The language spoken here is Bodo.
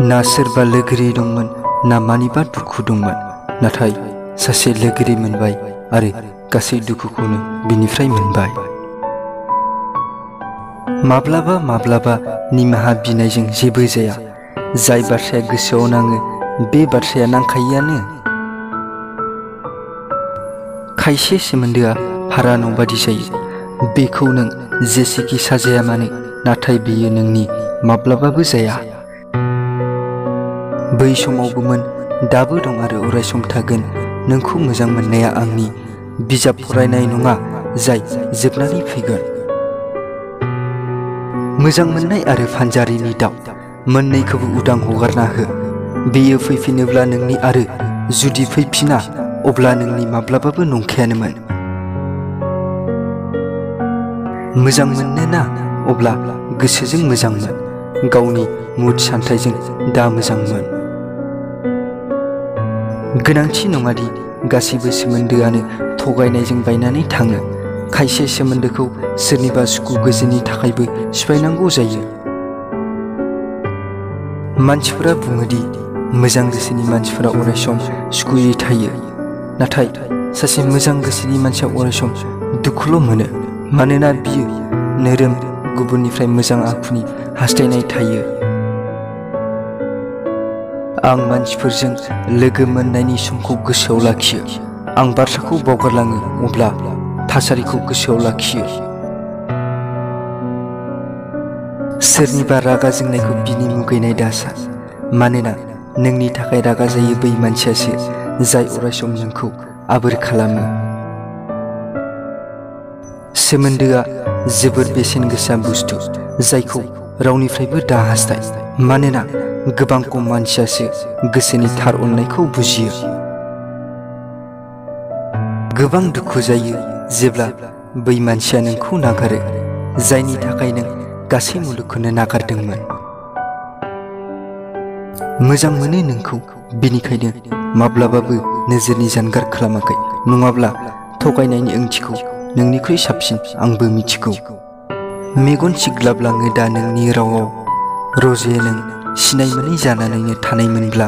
ना सोरबा लोगोरि दंमोन ना मानिबा दुखु दंमोन नाथाय सासे लोगोरि मोनबाय आरो गासै दुखुखौनो बिनिफ्राय मोनबाय। माब्लाबा माब्लाबा निमाहा बिनायजों जेबो जाया। जाय बाथ्राया गोसोआव नाङो बे बाथ्राया नांखायोआनो। खायसे सोमोन्दोआ भारा न'बादि जायो। बेखौ नों जेसेखि साजाया मानो नाथाय बेयो नोंनि माब्लाबाबो जाया। बै समावबोमोन दाबो दं आरो अरायसम थागोन। नोंखौ मोजां मोननाया आंनि बिजाब फरायनाय नङा जाय जोबनानै फैगोन। मोजां मोननाय आरो फानजारिनि दाउ मोननैखौबो उदां हगारना हो। बेयो फैफिनोब्ला नोंनि आरो जुदि फैफिना अब्ला नोंनि माब्लाबाबो नंखायानोमोन। मोजां मोननो ना अब्ला गोसोजों मोजां मोन। गावनि मुड सान्थायजों दा मोजां मोन। गोनांथि नङादि गासैबो सोमोन्दोआनो थगायनायजों बायनानै थाङो। खायसे सोमोन्दोखौ सोरनिबा सुखु गोजोननि थाखायबो सिफायनांगौ जायो। मानसिफोरा बुङोदि मोजां गोसोनि मानसिफोरा अरायसम सुखुयै थायो। नाथाय सासे मोजां गोसोनि मानसिया अरायसम दुखुल' मोनो। मानोना बियो नोरोम गुबुननिफ्राय मोजां आखुनि हास्थायनाय थायो। आं मानसिफोरजों लोगो मोननायनि समखौ गोसोआव लाखियो। आं बाथ्राखौ बावगारलाङो अब्ला थासारिखौ गोसोआव लाखियो। सोरनिबा रागा जोंनायखौ बिनि मुगैनाय दासान। मानोना नोंनि थाखाय रागा जायो बै मानसियासो जाय अरायसम नोंखौ आबोर खालामो। सोमोन्दोआ जोबोर बेसेन गोसा बुस्थु जायखौ रावनिफ्रायबो दा हास्थाय। मानोना गोबां खम मानसियासो गोसोनि थार अननायखौ बुजियो। गोबां दुखु जायो जेब्ला बै मानसिया नोंखौ नागारो जायनि थाखाय नों गासै मुलुगखौनो नागारदोंमोन। मोजां मोनो नोंखौ बेनिखायनो माब्लाबाबो नोजोरनि जानगार खालामाखै। नङाब्ला थगायनायनि ओंथिखौ नोंनिख्रुइ साबसिन आंबो मिथिगौ। मेगन सिग्लाबलाङो दा नोंनि रावाव रजे नों सिनाय मोनै जानानैनो थानायमोनब्ला